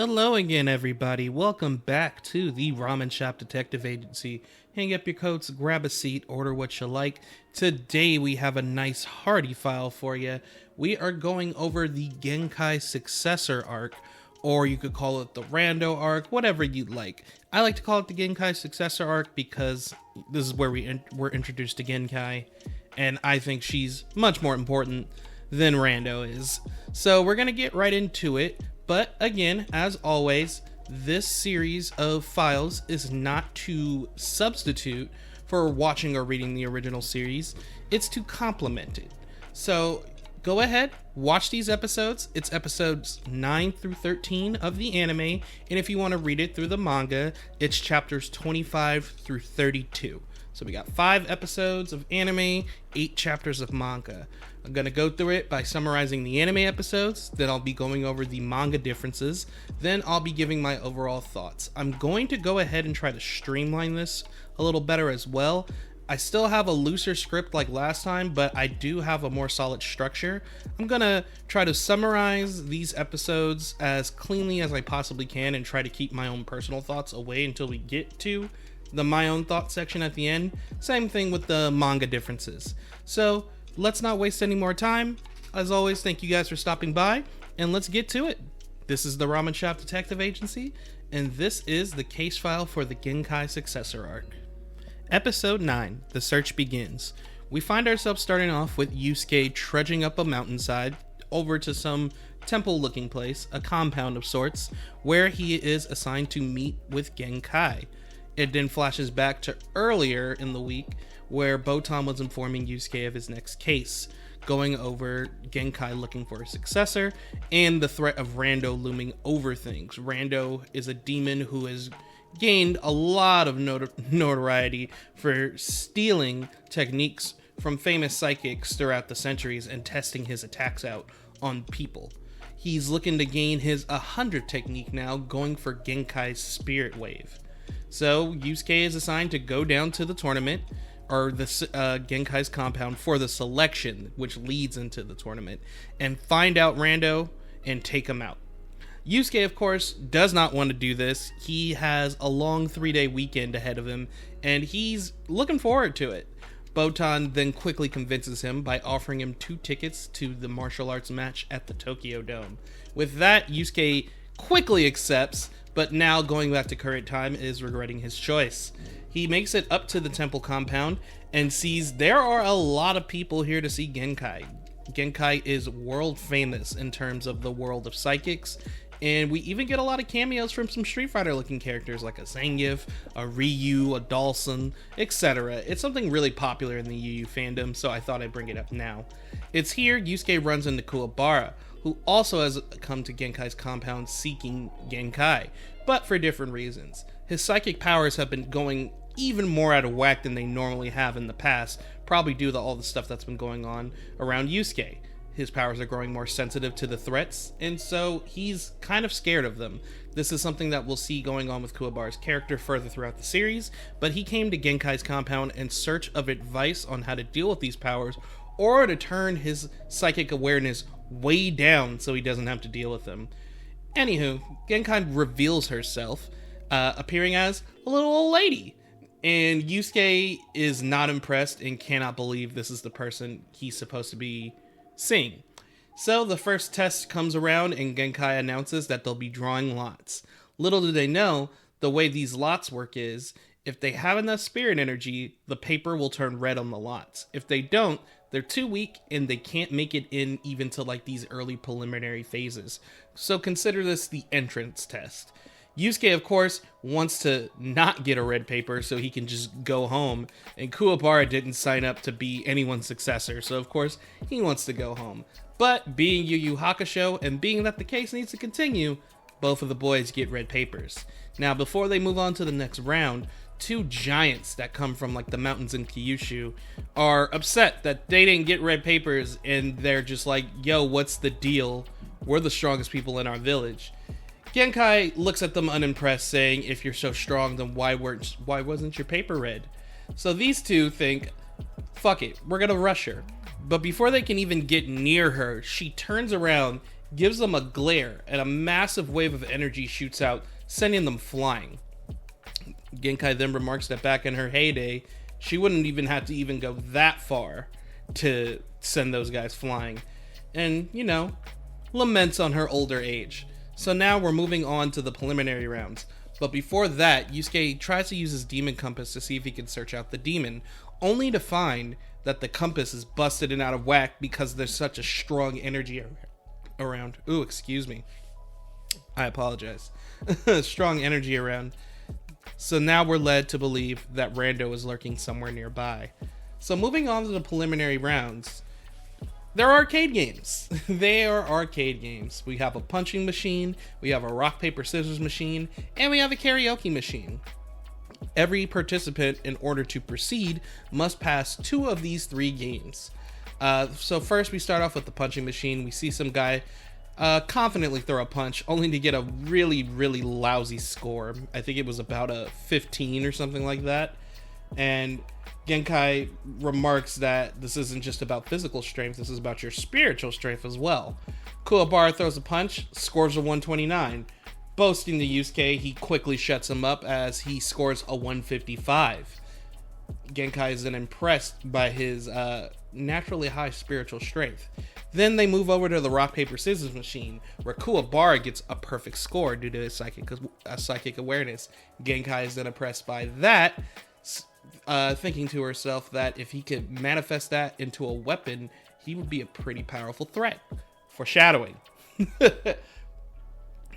Hello again, everybody. Welcome back to the Ramen Shop Detective Agency. Hang up your coats, grab a seat, order what you like. Today we have a nice hearty file for you. We are going over the Genkai Successor Arc, or you could call it the Rando Arc, whatever you'd like. I like to call it the Genkai Successor Arc because this is where we're introduced to Genkai, and I think she's much more important than Rando is. So we're going to get right into it. But again, as always, this series of files is not to substitute for watching or reading the original series. It's to complement it. So go ahead, watch these episodes. It's episodes 9 through 13 of the anime. And if you want to read it through the manga, it's chapters 25 through 32. So we got 5 episodes of anime, 8 chapters of manga. I'm going to go through it by summarizing the anime episodes, then I'll be going over the manga differences, then I'll be giving my overall thoughts. I'm going to go ahead and try to streamline this a little better as well. I still have a looser script like last time, but I do have a more solid structure. I'm going to try to summarize these episodes as cleanly as I possibly can and try to keep my own personal thoughts away until we get to the my own thoughts section at the end. Same thing with the manga differences. So let's not waste any more time. As always, thank you guys for stopping by, and let's get to it. This is the Ramen Shop Detective Agency, and this is the case file for the Genkai Successor Arc. Episode 9, The Search Begins. We find ourselves starting off with Yusuke trudging up a mountainside over to some temple-looking place, a compound of sorts, where he is assigned to meet with Genkai. It then flashes back to earlier in the week where Boton was informing Yusuke of his next case, going over Genkai looking for a successor and the threat of Rando looming over things. Rando is a demon who has gained a lot of notoriety for stealing techniques from famous psychics throughout the centuries and testing his attacks out on people. He's looking to gain his 100 technique now, going for Genkai's spirit wave. So Yusuke is assigned to go down to the tournament, or the Genkai's compound, for the selection, which leads into the tournament, and find out Rando and take him out. Yusuke, of course, does not want to do this. He has a long 3-day weekend ahead of him, and he's looking forward to it. Boton then quickly convinces him by offering him 2 tickets to the martial arts match at the Tokyo Dome. With that, Yusuke quickly accepts, but now going back to current time is regretting his choice. He makes it up to the temple compound and sees there are a lot of people here to see Genkai. Genkai is world famous in terms of the world of psychics, and we even get a lot of cameos from some Street Fighter looking characters like a Zangief, a Ryu, a Dhalsim, etc. It's something really popular in the Yu fandom, so I thought I'd bring it up now. It's here Yusuke runs into Kuabara, who also has come to Genkai's compound seeking Genkai, but for different reasons. His psychic powers have been going even more out of whack than they normally have in the past, probably due to all the stuff that's been going on around Yusuke. His powers are growing more sensitive to the threats, and so he's kind of scared of them. This is something that we'll see going on with Kuwabara's character further throughout the series, but he came to Genkai's compound in search of advice on how to deal with these powers, or to turn his psychic awareness way down so he doesn't have to deal with them. Anywho, Genkai reveals herself, appearing as a little old lady, and Yusuke is not impressed and cannot believe this is the person he's supposed to be seeing. So the first test comes around and Genkai announces that they'll be drawing lots. Little do they know, the way these lots work is, if they have enough spirit energy, the paper will turn red on the lots. If they don't, they're too weak and they can't make it in even to like these early preliminary phases. So consider this the entrance test. Yusuke, of course, wants to not get a red paper so he can just go home, and Kuwabara didn't sign up to be anyone's successor, so of course he wants to go home. But being Yu Yu Hakusho, and being that the case needs to continue, both of the boys get red papers. Now, before they move on to the next round, 2 giants that come from like the mountains in Kyushu are upset that they didn't get red papers, and they're just like, yo, what's the deal? We're the strongest people in our village. Genkai looks at them unimpressed, saying, if you're so strong, then why wasn't your paper red? So these 2 think, fuck it, we're gonna rush her. But before they can even get near her, she turns around gives them a glare, and a massive wave of energy shoots out, sending them flying. Genkai then remarks that back in her heyday, she wouldn't even have to even go that far to send those guys flying. And, laments on her older age. So now we're moving on to the preliminary rounds. But before that, Yusuke tries to use his demon compass to see if he can search out the demon, only to find that the compass is busted and out of whack because there's such a strong energy around. Ooh, excuse me. I apologize. Strong energy around. So now we're led to believe that Rando is lurking somewhere nearby. So moving on to the preliminary rounds, they're arcade games. They are arcade games. We have a punching machine, we have a rock, paper, scissors machine, and we have a karaoke machine. Every participant, in order to proceed, must pass 2 of these 3 games. So first we start off with the punching machine. We see some guy confidently throw a punch, only to get a really, really lousy score. I think it was about a 15 or something like that. And Genkai remarks that this isn't just about physical strength, this is about your spiritual strength as well. Kuabara throws a punch, scores a 129. Boasting to Yusuke, he quickly shuts him up as he scores a 155. Genkai is then impressed by his naturally high spiritual strength. Then they move over to the rock, paper, scissors machine, where Kuabara gets a perfect score due to his psychic awareness. Genkai is then impressed by that, thinking to herself that if he could manifest that into a weapon, he would be a pretty powerful threat. Foreshadowing.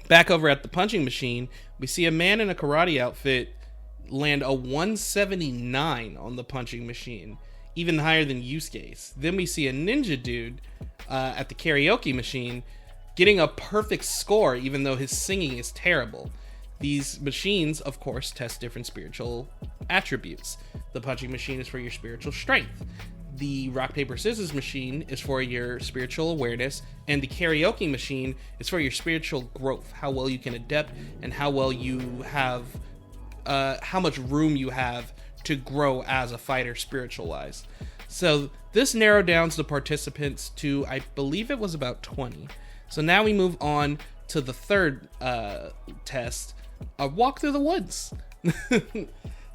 Back over at the punching machine, we see a man in a karate outfit land a 179 on the punching machine, even higher than Yusuke's. Then we see a ninja dude at the karaoke machine getting a perfect score, even though his singing is terrible. These machines, of course, test different spiritual attributes. The punching machine is for your spiritual strength. The rock, paper, scissors machine is for your spiritual awareness, and the karaoke machine is for your spiritual growth, how well you can adapt and how well you have, how much room you have to grow as a fighter spiritual-wise. So this narrowed down the participants to, I believe it was about 20. So now we move on to the third test, a walk through the woods.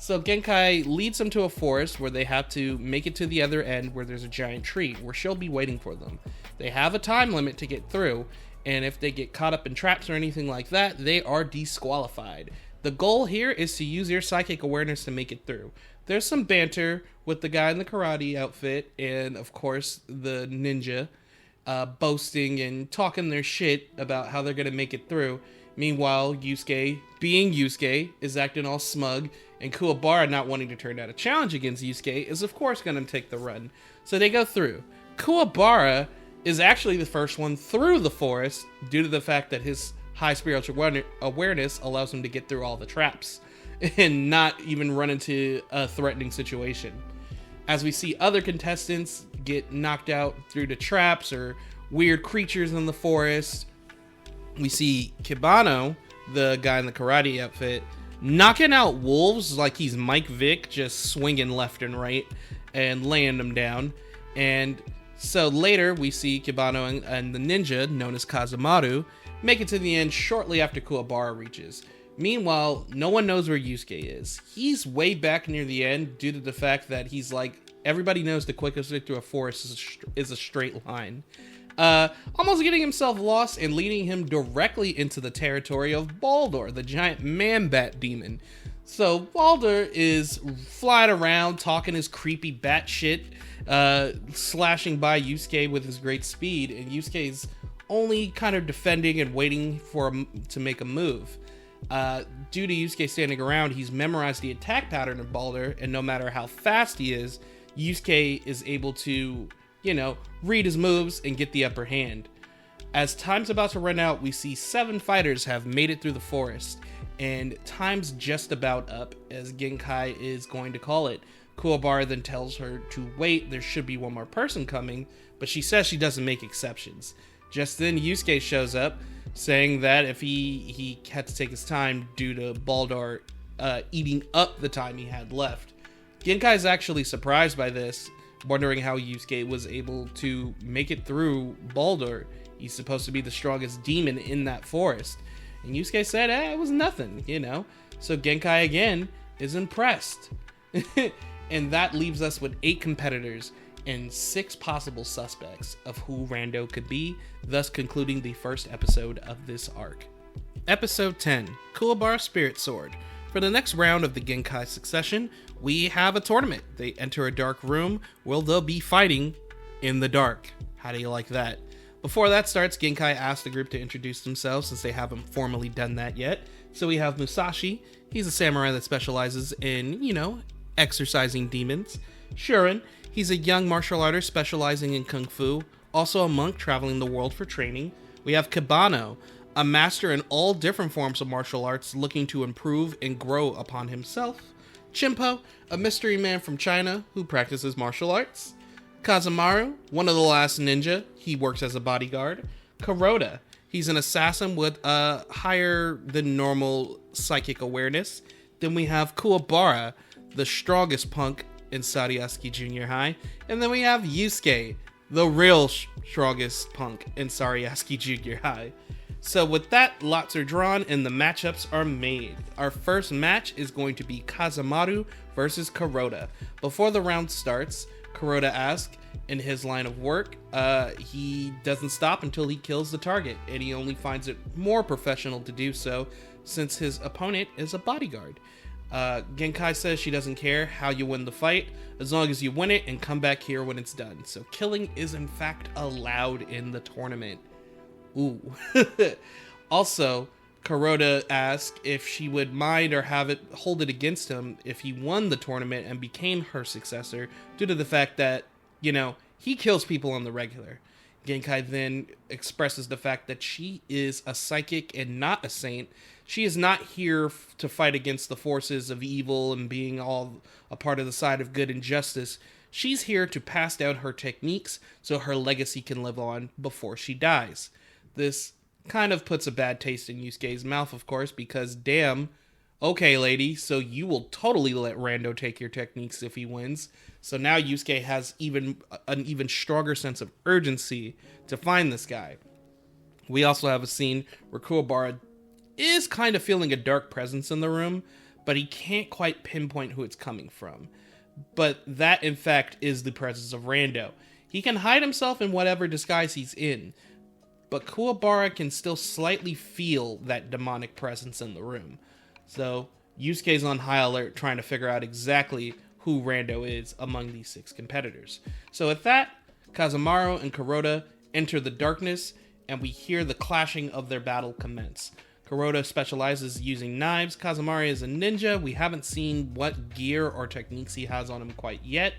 So Genkai leads them to a forest where they have to make it to the other end, where there's a giant tree where she'll be waiting for them. They have a time limit to get through, and if they get caught up in traps or anything like that, they are disqualified. The goal here is to use your psychic awareness to make it through. There's some banter with the guy in the karate outfit and, of course, the ninja boasting and talking their shit about how they're going to make it through. Meanwhile, Yusuke, being Yusuke, is acting all smug, and Kuabara, not wanting to turn down a challenge against Yusuke, is of course going to take the run. So they go through. Kuabara is actually the first one through the forest due to the fact that his high spiritual awareness allows him to get through all the traps and not even run into a threatening situation. As we see other contestants get knocked out through the traps or weird creatures in the forest, we see Kibano, the guy in the karate outfit, knocking out wolves like he's Mike Vick, just swinging left and right and laying them down. And so later we see Kibano and the ninja, known as Kazemaru, make it to the end shortly after Kuabara reaches. Meanwhile, no one knows where Yusuke is. He's way back near the end due to the fact that he's like, everybody knows the quickest way through a forest is a straight line. Almost getting himself lost and leading him directly into the territory of Baldur, the giant man-bat demon. So Baldur is flying around, talking his creepy bat shit, slashing by Yusuke with his great speed, and Yusuke's only kind of defending and waiting for him to make a move. Due to Yusuke standing around, he's memorized the attack pattern of Baldur, and no matter how fast he is, Yusuke is able to, read his moves and get the upper hand. As time's about to run out, we see 7 fighters have made it through the forest, and time's just about up, as Genkai is going to call it. Kuabara then tells her to wait, there should be one more person coming, but she says she doesn't make exceptions. Just then Yusuke shows up, saying that if he had to take his time due to Baldur eating up the time he had left. Genkai is actually surprised by this, wondering how Yusuke was able to make it through Baldur, He's supposed to be the strongest demon in that forest. And Yusuke said, it was nothing, you know. So Genkai again is impressed. And that leaves us with 8 competitors and 6 possible suspects of who Rando could be, thus concluding the first episode of this arc. Episode 10, Kuabara Spirit Sword. For the next round of the Genkai Succession, we have a tournament. They enter a dark room where they'll be fighting in the dark. How do you like that? Before that starts, Genkai asks the group to introduce themselves since they haven't formally done that yet. So we have Musashi. He's a samurai that specializes in, exorcising demons. Sharon. He's a young martial artist specializing in kung fu. Also a monk traveling the world for training. We have Kibano, a master in all different forms of martial arts looking to improve and grow upon himself. Chimpo, a mystery man from China who practices martial arts. Kazamaru, one of the last ninja. He works as a bodyguard. Kuroda, he's an assassin with a higher than normal psychic awareness. Then we have Kuabara, the strongest punk in Sariasuke Junior High. And then we have Yusuke, the real strongest punk in Sariasuke Junior High. So with that, lots are drawn and the matchups are made. Our first match is going to be Kazamaru versus Kuroda. Before the round starts, Kuroda asks, in his line of work, he doesn't stop until he kills the target, and he only finds it more professional to do so since his opponent is a bodyguard. Genkai says she doesn't care how you win the fight, as long as you win it and come back here when it's done. So killing is in fact allowed in the tournament. Ooh. Also, Kuroda asked if she would mind or hold it against him if he won the tournament and became her successor, due to the fact that, he kills people on the regular. Genkai then expresses the fact that she is a psychic and not a saint. She is not here to fight against the forces of evil and being all a part of the side of good and justice. She's here to pass down her techniques so her legacy can live on before she dies. This kind of puts a bad taste in Yusuke's mouth, of course, because damn, okay, lady, so you will totally let Rando take your techniques if he wins. So now Yusuke has an even stronger sense of urgency to find this guy. We also have a scene where Kuabara is kind of feeling a dark presence in the room, but he can't quite pinpoint who it's coming from. But that, in fact, is the presence of Rando. He can hide himself in whatever disguise he's in, but Kuabara can still slightly feel that demonic presence in the room. So Yusuke's on high alert trying to figure out exactly who Rando is among these 6 competitors. So with that, Kazamaru and Kuroda enter the darkness, and we hear the clashing of their battle commence. Kuroda specializes using knives. Kazamaru is a ninja. We haven't seen what gear or techniques he has on him quite yet,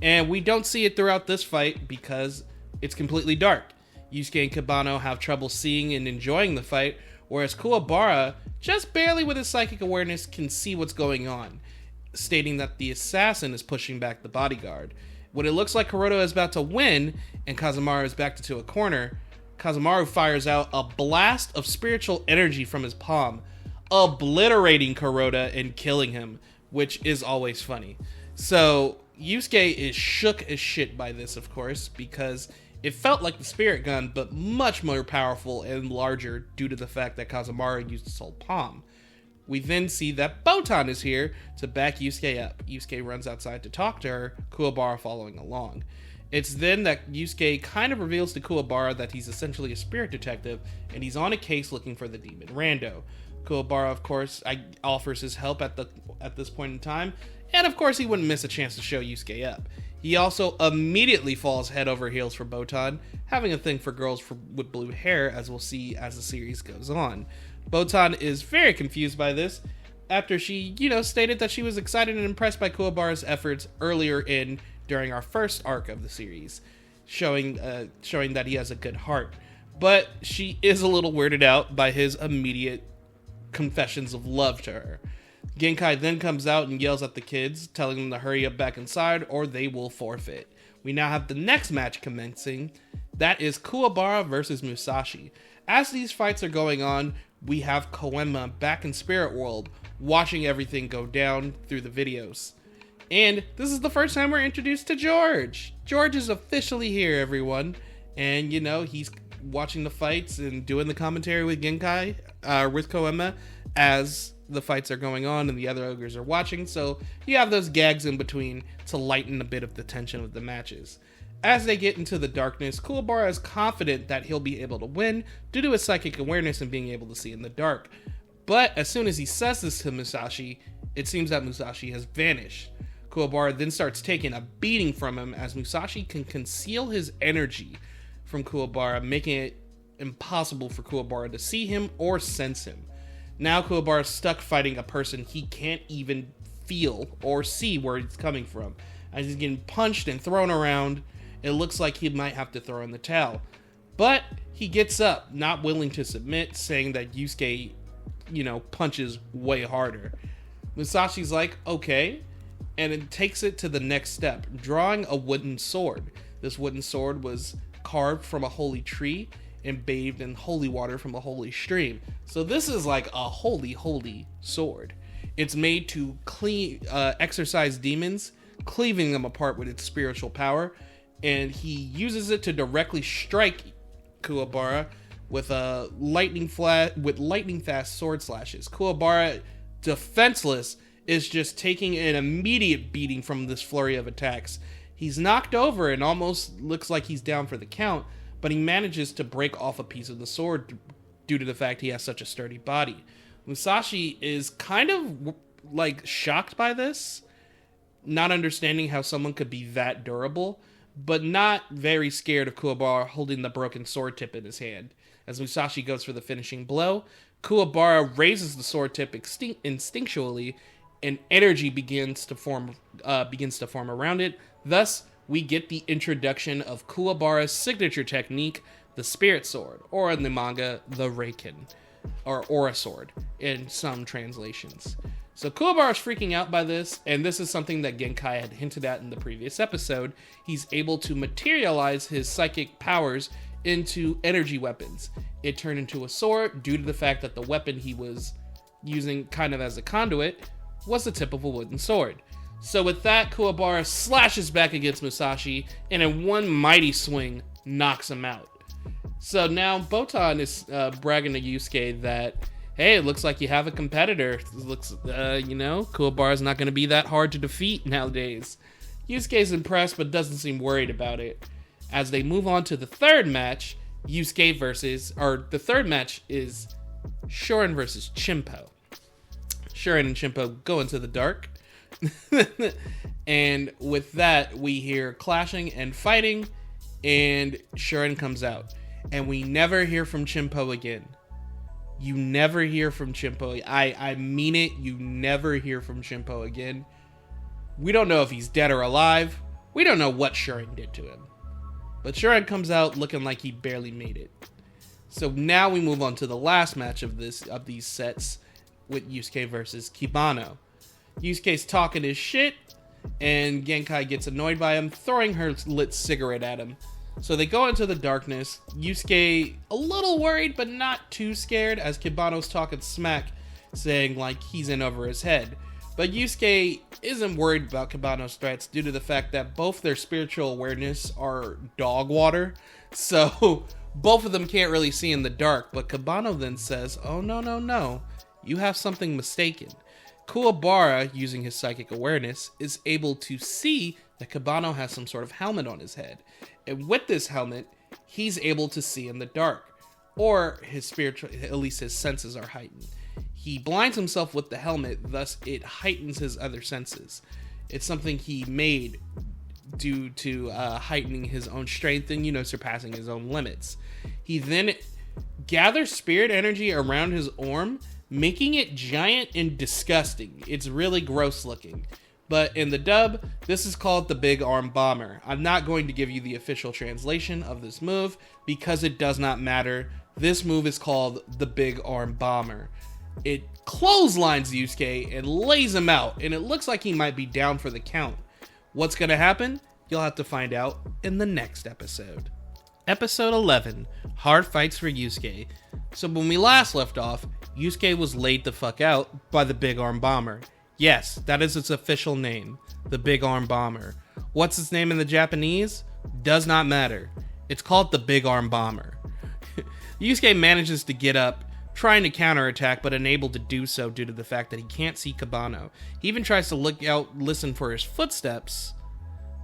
and we don't see it throughout this fight because it's completely dark. Yusuke and Kibano have trouble seeing and enjoying the fight, whereas Kuabara, just barely with his psychic awareness, can see what's going on, stating that the assassin is pushing back the bodyguard. When it looks like Kuroda is about to win and Kazamaru is backed into a corner, Kazamaru fires out a blast of spiritual energy from his palm, obliterating Kuroda and killing him, which is always funny. So Yusuke is shook as shit by this, of course, because it felt like the spirit gun, but much more powerful and larger due to the fact that Kazamaru used his whole palm. We then see that Boton is here to back Yusuke up. Yusuke runs outside to talk to her, Kuabara following along. It's then that Yusuke kind of reveals to Kuabara that he's essentially a spirit detective, and he's on a case looking for the demon Rando. Kuabara, of course, offers his help at this point in time, and of course he wouldn't miss a chance to show Yusuke up. He also immediately falls head over heels for Boton, having a thing for girls with blue hair, as we'll see as the series goes on. Boton is very confused by this, after she, stated that she was excited and impressed by Kuabara's efforts earlier during our first arc of the series, showing that he has a good heart. But she is a little weirded out by his immediate confessions of love to her. Genkai then comes out and yells at the kids, telling them to hurry up back inside or they will forfeit. We now have the next match commencing. That is Kuabara versus Musashi. As these fights are going on, we have Koenma back in Spirit World, watching everything go down through the videos. And this is the first time we're introduced to George. George is officially here, everyone. And, he's watching the fights and doing the commentary with Genkai, with Koema, as the fights are going on and the other ogres are watching. So you have those gags in between to lighten a bit of the tension of the matches. As they get into the darkness, Kuabara is confident that he'll be able to win due to his psychic awareness and being able to see in the dark. But as soon as he says this to Musashi, it seems that Musashi has vanished. Kuabara then starts taking a beating from him as Musashi can conceal his energy from Kuabara, making it impossible for Kuabara to see him or sense him. Now Kuabara is stuck fighting a person he can't even feel or see where it's coming from. As he's getting punched and thrown around, it looks like he might have to throw in the towel. But he gets up, not willing to submit, saying that Yusuke, punches way harder. Musashi's like, okay, and it takes it to the next step, drawing a wooden sword. This wooden sword was carved from a holy tree and bathed in holy water from a holy stream. So this is like a holy sword. It's made to exorcise demons, cleaving them apart with its spiritual power, and he uses it to directly strike Kuabara with lightning fast sword slashes. Kuabara, defenseless, is just taking an immediate beating from this flurry of attacks. He's knocked over and almost looks like he's down for the count, but he manages to break off a piece of the sword due to the fact he has such a sturdy body. Musashi is kind of like shocked by this, not understanding how someone could be that durable, but not very scared of Kuabara holding the broken sword tip in his hand. As Musashi goes for the finishing blow, Kuabara raises the sword tip instinctually, and energy begins to form around it. Thus, we get the introduction of Kuabara's signature technique, the Spirit Sword, or in the manga, the Reiken, or Aura Sword in some translations. So Kuabara's freaking out by this, and this is something that Genkai had hinted at in the previous episode. He's able to materialize his psychic powers into energy weapons. It turned into a sword due to the fact that the weapon he was using kind of as a conduit was the tip of a wooden sword. So with that, Kuabara slashes back against Musashi, and in one mighty swing, knocks him out. So now Boton is bragging to Yusuke that, hey, it looks like you have a competitor. It looks, Kuabara's not going to be that hard to defeat nowadays. Yusuke's impressed, but doesn't seem worried about it. As they move on to the third match, the third match is Sharon versus Chimpo. Sharon and Chimpo go into the dark. And with that, we hear clashing and fighting, and Sharon comes out. And we never hear from Chimpo again. You never hear from Chimpo. I mean it, you never hear from Chimpo again. We don't know if he's dead or alive. We don't know what Sharon did to him. But Sharon comes out looking like he barely made it. So now we move on to the last match of these sets with Yusuke versus Kibano. Yusuke's talking his shit, and Genkai gets annoyed by him, throwing her lit cigarette at him. So they go into the darkness. Yusuke a little worried, but not too scared, as Kibano's talking smack, saying like he's in over his head. But Yusuke isn't worried about Kibano's threats due to the fact that both their spiritual awareness are dog water. So both of them can't really see in the dark. But Kibano then says, oh no, you have something mistaken. Kuabara, using his psychic awareness, is able to see that Kibano has some sort of helmet on his head. And with this helmet, he's able to see in the dark. Or at least his senses are heightened. He blinds himself with the helmet, thus it heightens his other senses. It's something he made due to heightening his own strength and, surpassing his own limits. He then gathers spirit energy around his arm, making it giant and disgusting. It's really gross looking. But in the dub, this is called the Big Arm Bomber. I'm not going to give you the official translation of this move because it does not matter. This move is called the Big Arm Bomber. It clotheslines Yusuke and lays him out, and it looks like he might be down for the count. What's going to happen? You'll have to find out in the next episode. Episode 11, Hard Fights for Yusuke. So when we last left off, Yusuke was laid the fuck out by the Big Arm Bomber. Yes, that is its official name, the Big Arm Bomber. What's its name in the Japanese? Does not matter. It's called the Big Arm Bomber. Yusuke manages to get up, trying to counterattack, but unable to do so due to the fact that he can't see Kabano. He even tries to look out, listen for his footsteps,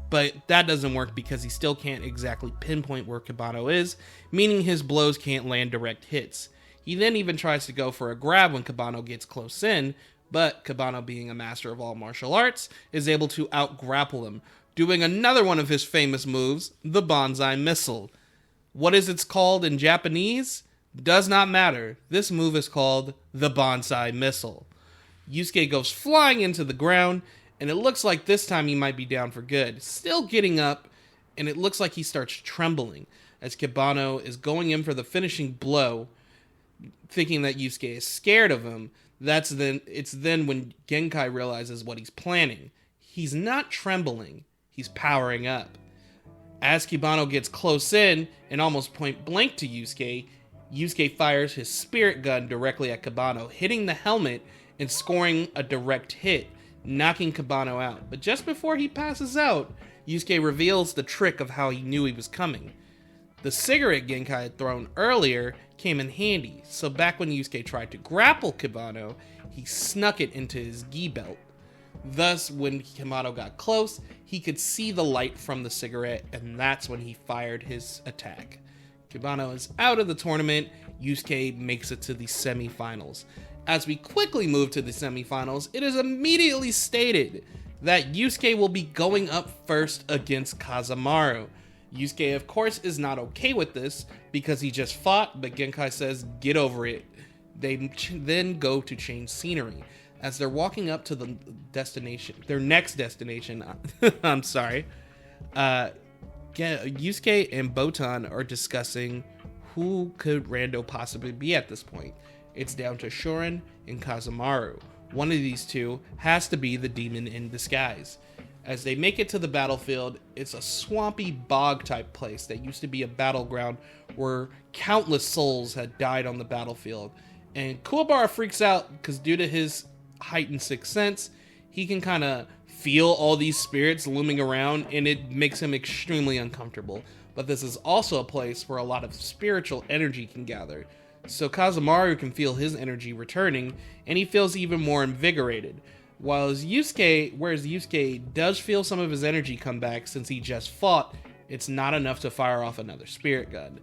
but that doesn't work because he still can't exactly pinpoint where Kabano is, meaning his blows can't land direct hits. He then even tries to go for a grab when Kabano gets close in, but Kabano, being a master of all martial arts, is able to out-grapple him, doing another one of his famous moves, the Banzai Missile. What is it called in Japanese? Does not matter. This move is called the Banzai Missile. Yusuke goes flying into the ground, and it looks like this time he might be down for good. Still getting up, and it looks like he starts trembling as Kabano is going in for the finishing blow, thinking that Yusuke is scared of him. It's then when Genkai realizes what he's planning. He's not trembling, he's powering up. As Kabano gets close in and almost point blank to Yusuke, Yusuke fires his spirit gun directly at Kabano, hitting the helmet and scoring a direct hit, knocking Kabano out. But just before he passes out, Yusuke reveals the trick of how he knew he was coming. The cigarette Genkai had thrown earlier came in handy, so back when Yusuke tried to grapple Kabano, he snuck it into his gi belt. Thus, when Kabano got close, he could see the light from the cigarette, and that's when he fired his attack. Kabano is out of the tournament. Yusuke makes it to the semifinals. As we quickly move to the semifinals, it is immediately stated that Yusuke will be going up first against Kazamaru. Yusuke, of course, is not okay with this because he just fought, but Genkai says, get over it. They then go to change scenery. As they're walking up to the destination, their next destination, I'm sorry, Yusuke and Boton are discussing who could Rando possibly be at this point. It's down to Sharon and Kazamaru. One of these two has to be the demon in disguise. As they make it to the battlefield, it's a swampy bog-type place that used to be a battleground where countless souls had died on the battlefield. And Kuabara freaks out because due to his heightened sixth sense, he can kind of feel all these spirits looming around, and it makes him extremely uncomfortable. But this is also a place where a lot of spiritual energy can gather. So Kazamaru can feel his energy returning, and he feels even more invigorated. Whereas Yusuke does feel some of his energy come back since he just fought, it's not enough to fire off another spirit gun.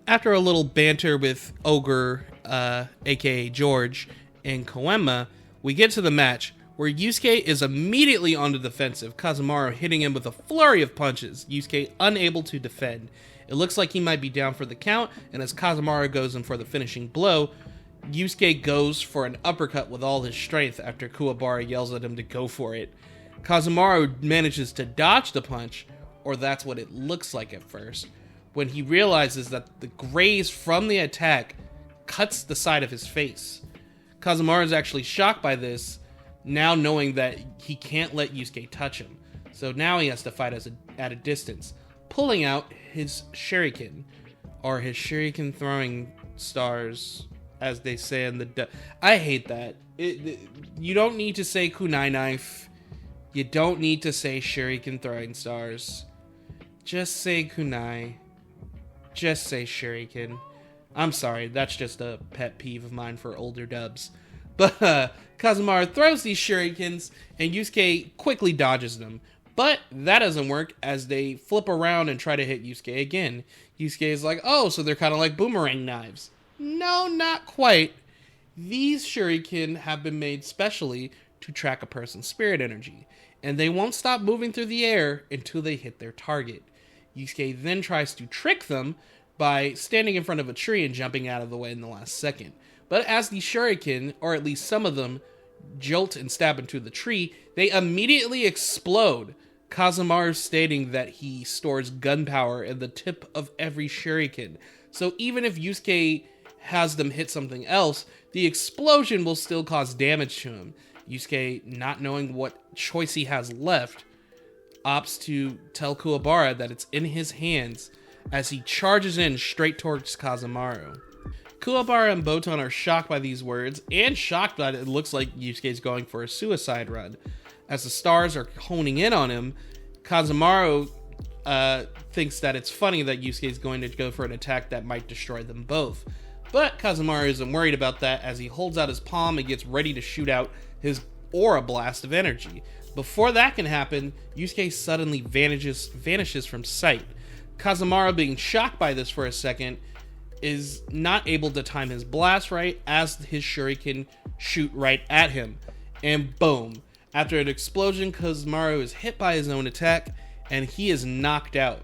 After a little banter with Ogre, aka George, and Koenma, we get to the match, where Yusuke is immediately on the defensive, Kazamaru hitting him with a flurry of punches, Yusuke unable to defend. It looks like he might be down for the count, and as Kazamaru goes in for the finishing blow, Yusuke goes for an uppercut with all his strength after Kuabara yells at him to go for it. Kazamaru manages to dodge the punch, or that's what it looks like at first, when he realizes that the graze from the attack cuts the side of his face. Kazamaru is actually shocked by this, now knowing that he can't let Yusuke touch him. So now he has to fight at a distance, pulling out his shuriken, or his shuriken throwing stars, as they say in the... I hate that. You don't need to say kunai knife. You don't need to say shuriken throwing stars. Just say kunai. Just say shuriken. I'm sorry, that's just a pet peeve of mine for older dubs. But Kazamaru throws these shurikens, and Yusuke quickly dodges them. But that doesn't work as they flip around and try to hit Yusuke again. Yusuke is like, oh, so they're kind of like boomerang knives. No, not quite. These shuriken have been made specially to track a person's spirit energy, and they won't stop moving through the air until they hit their target. Yusuke then tries to trick them by standing in front of a tree and jumping out of the way in the last second. But as the shuriken, or at least some of them, jolt and stab into the tree, they immediately explode, Kazamaru stating that he stores gunpowder in the tip of every shuriken. So even if Yusuke has them hit something else, the explosion will still cause damage to him. Yusuke, not knowing what choice he has left, opts to tell Kuabara that it's in his hands as he charges in straight towards Kazamaru. Kuabara and Boton are shocked by these words, and shocked that it looks like Yusuke's going for a suicide run. As the stars are honing in on him, Kazamaru thinks that it's funny that Yusuke is going to go for an attack that might destroy them both. But Kazemaru isn't worried about that as he holds out his palm and gets ready to shoot out his aura blast of energy. Before that can happen, Yusuke suddenly vanishes from sight. Kazemaru, being shocked by this for a second, is not able to time his blast right as his shuriken shoot right at him. And boom. After an explosion, Kazemaru is hit by his own attack, and he is knocked out.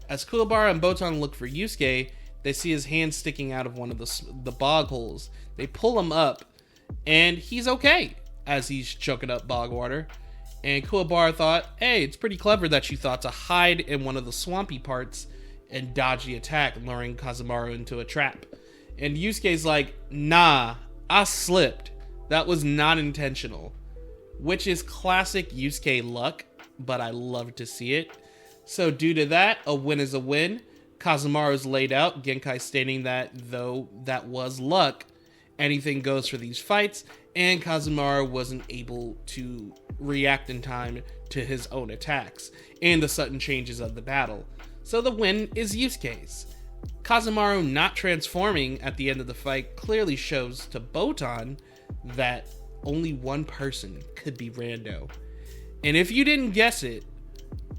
As Kuabara and Boton look for Yusuke, they see his hand sticking out of one of the bog holes. They pull him up, and he's okay as he's choking up bog water. And Kuabara thought, hey, it's pretty clever that you thought to hide in one of the swampy parts and dodge the attack, luring Kazemaru into a trap. And Yusuke's like, nah, I slipped. That was not intentional. Which is classic Yusuke luck, but I love to see it. So due to that, a win is a win. Kazemaru's laid out, Genkai stating that though that was luck, anything goes for these fights, and Kazemaru wasn't able to react in time to his own attacks and the sudden changes of the battle. So the win is Yusuke's. Kazemaru not transforming at the end of the fight clearly shows to Boton that only one person could be Rando. And if you didn't guess it,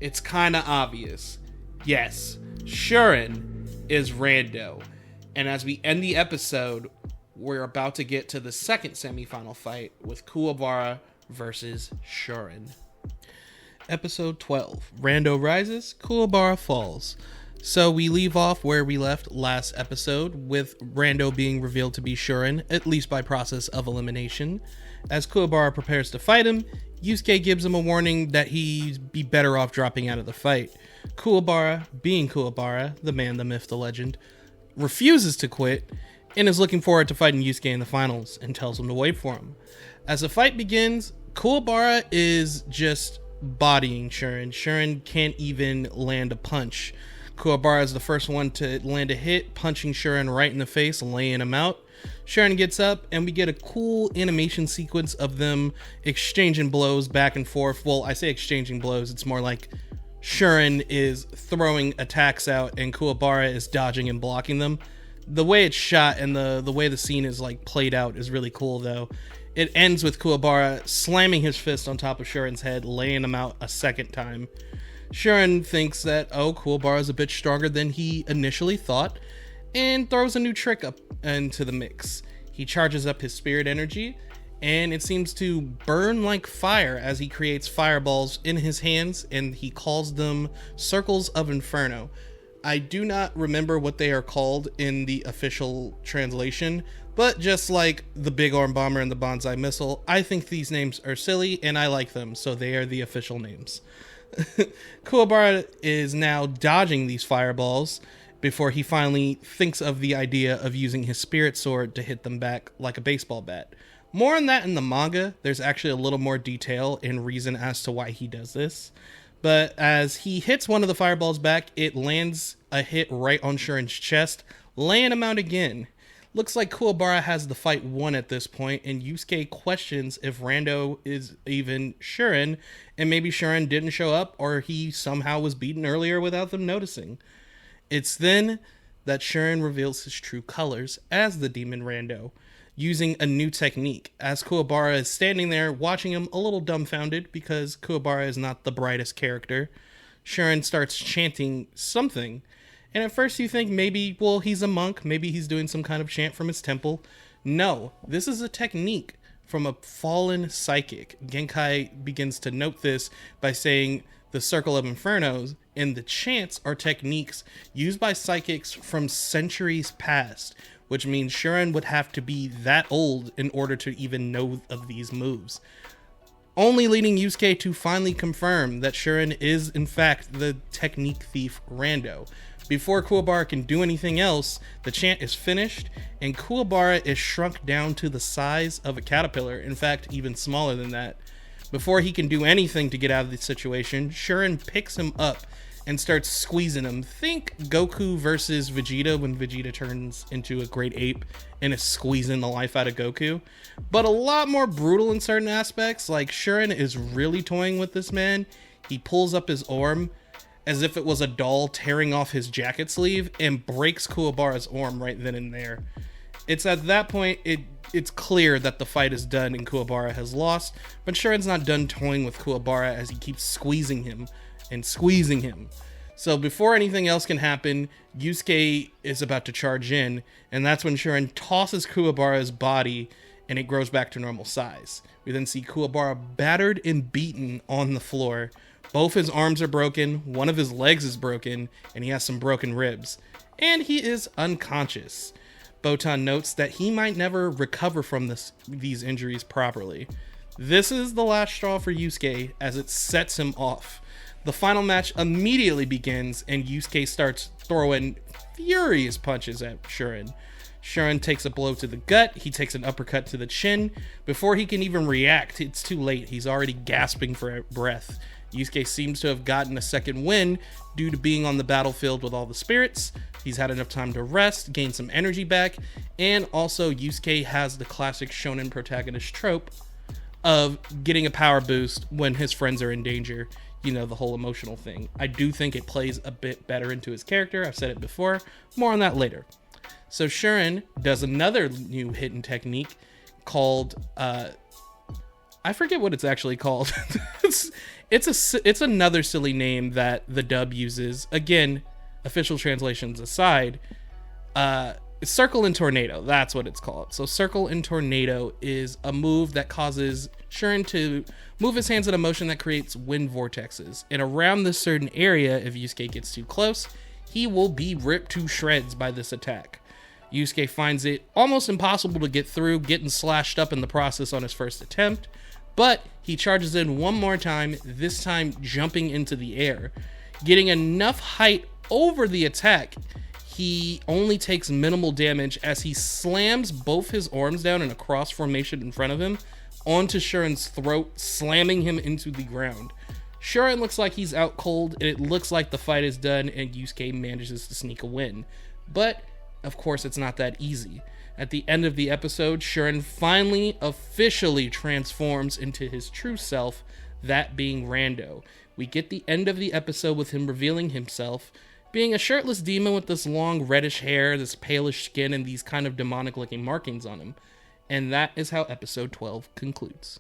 it's kinda obvious. Yes, Sharon is Rando. And as we end the episode, we're about to get to the second semifinal fight with Kuabara versus Sharon. Episode 12, Rando rises, Kuabara falls. So we leave off where we left last episode, with Rando being revealed to be Sharon, at least by process of elimination. As Kuabara prepares to fight him, Yusuke gives him a warning that he'd be better off dropping out of the fight. Kuabara, being Kuabara, the man, the myth, the legend, refuses to quit and is looking forward to fighting Yusuke in the finals and tells him to wait for him. As the fight begins, Kuabara is just bodying Sharon. Sharon can't even land a punch. Kuabara is the first one to land a hit, punching Sharon right in the face, laying him out. Sharon gets up, and we get a cool animation sequence of them exchanging blows back and forth. Well, I say exchanging blows, it's more like Sharon is throwing attacks out, and Kuabara is dodging and blocking them. The way it's shot and the way the scene is like played out is really cool, though. It ends with Kuabara slamming his fist on top of Sharon's head, laying him out a second time. Sharon thinks that, Kuabara is a bit stronger than he initially thought, and throws a new trick up into the mix. He charges up his spirit energy, and it seems to burn like fire as he creates fireballs in his hands, and he calls them Circles of Inferno. I do not remember what they are called in the official translation, but just like the Big Arm Bomber and the Bonsai Missile, I think these names are silly, and I like them, so they are the official names. Kuabara is now dodging these fireballs before he finally thinks of the idea of using his spirit sword to hit them back like a baseball bat. More on that in the manga. There's actually a little more detail and reason as to why he does this. But as he hits one of the fireballs back, it lands a hit right on Sharon's chest, laying him out again. Looks like Kuabara has the fight won at this point, and Yusuke questions if Rando is even Sharon, and maybe Sharon didn't show up, or he somehow was beaten earlier without them noticing. It's then that Sharon reveals his true colors as the demon Rando, using a new technique, as Kuabara is standing there watching him a little dumbfounded because Kuabara is not the brightest character. Sharon starts chanting something, and at first you think maybe, he's a monk, maybe he's doing some kind of chant from his temple. No, this is a technique from a fallen psychic. Genkai begins to note this by saying the Circle of Infernos and the chants are techniques used by psychics from centuries past, which means Sharon would have to be that old in order to even know of these moves. Only leading Yusuke to finally confirm that Sharon is in fact the technique thief Rando. Before Kuabara can do anything else, the chant is finished, and Kuabara is shrunk down to the size of a caterpillar, in fact, even smaller than that. Before he can do anything to get out of the situation, Sharon picks him up and starts squeezing him. Think Goku versus Vegeta when Vegeta turns into a great ape and is squeezing the life out of Goku. But a lot more brutal in certain aspects, like Sharon is really toying with this man. He pulls up his arm as if it was a doll tearing off his jacket sleeve and breaks Kuabara's arm right then and there. It's at that point it's clear that the fight is done and Kuabara has lost, but Sharon's not done toying with Kuabara as he keeps squeezing him and squeezing him. So before anything else can happen, Yusuke is about to charge in, and that's when Sharon tosses Kuabara's body and it grows back to normal size. We then see Kuabara battered and beaten on the floor. Both his arms are broken, one of his legs is broken, and he has some broken ribs. And he is unconscious. Boton notes that he might never recover from these injuries properly. This is the last straw for Yusuke as it sets him off. The final match immediately begins and Yusuke starts throwing furious punches at Sharon. Sharon takes a blow to the gut, he takes an uppercut to the chin. Before he can even react, it's too late, he's already gasping for breath. Yusuke seems to have gotten a second win due to being on the battlefield with all the spirits. He's had enough time to rest, gain some energy back, and also Yusuke has the classic shonen protagonist trope of getting a power boost when his friends are in danger. You know, the whole emotional thing. I do think it plays a bit better into his character. I've said it before. More on that later. So Sharon does another new hidden technique called, I forget what it's actually called. It's another silly name that the dub uses. Again, official translations aside, Circle and Tornado, that's what it's called. So Circle and Tornado is a move that causes Sharon to move his hands in a motion that creates wind vortexes. And around this certain area, if Yusuke gets too close, he will be ripped to shreds by this attack. Yusuke finds it almost impossible to get through, getting slashed up in the process on his first attempt, but he charges in one more time, this time jumping into the air. Getting enough height over the attack, he only takes minimal damage as he slams both his arms down in a cross formation in front of him onto Sharon's throat, slamming him into the ground. Sharon looks like he's out cold, and it looks like the fight is done and Yusuke manages to sneak a win. But, of course, it's not that easy. At the end of the episode, Sharon finally officially transforms into his true self, that being Rando. We get the end of the episode with him revealing himself, being a shirtless demon with this long reddish hair, this palish skin, and these kind of demonic looking markings on him. And that is how episode 12 concludes.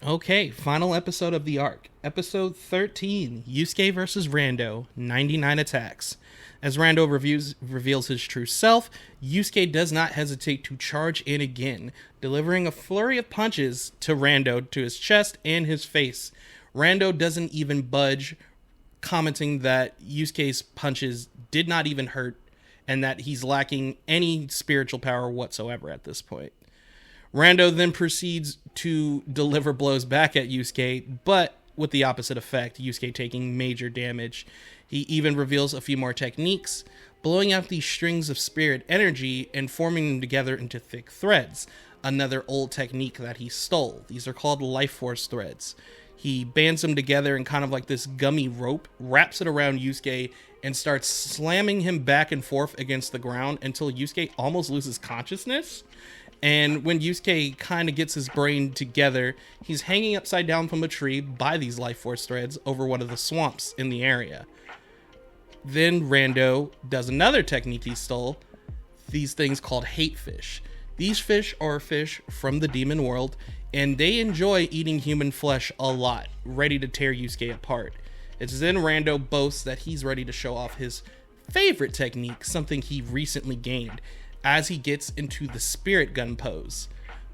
Okay, final episode of the arc. Episode 13, Yusuke vs. Rando, 99 attacks. As Rando reveals his true self, Yusuke does not hesitate to charge in again, delivering a flurry of punches to Rando to his chest and his face. Rando doesn't even budge, commenting that Yusuke's punches did not even hurt and that he's lacking any spiritual power whatsoever at this point. Rando then proceeds to deliver blows back at Yusuke, but with the opposite effect, Yusuke taking major damage. He even reveals a few more techniques, blowing out these strings of spirit energy and forming them together into thick threads, another old technique that he stole. These are called life force threads. He bands them together in kind of like this gummy rope, wraps it around Yusuke, and starts slamming him back and forth against the ground until Yusuke almost loses consciousness. And when Yusuke kind of gets his brain together, he's hanging upside down from a tree by these life force threads over one of the swamps in the area. Then Rando does another technique he stole, these things called hate fish. These fish are fish from the demon world, and they enjoy eating human flesh a lot, ready to tear Yusuke apart. It's then Rando boasts that he's ready to show off his favorite technique, something he recently gained, as he gets into the spirit gun pose.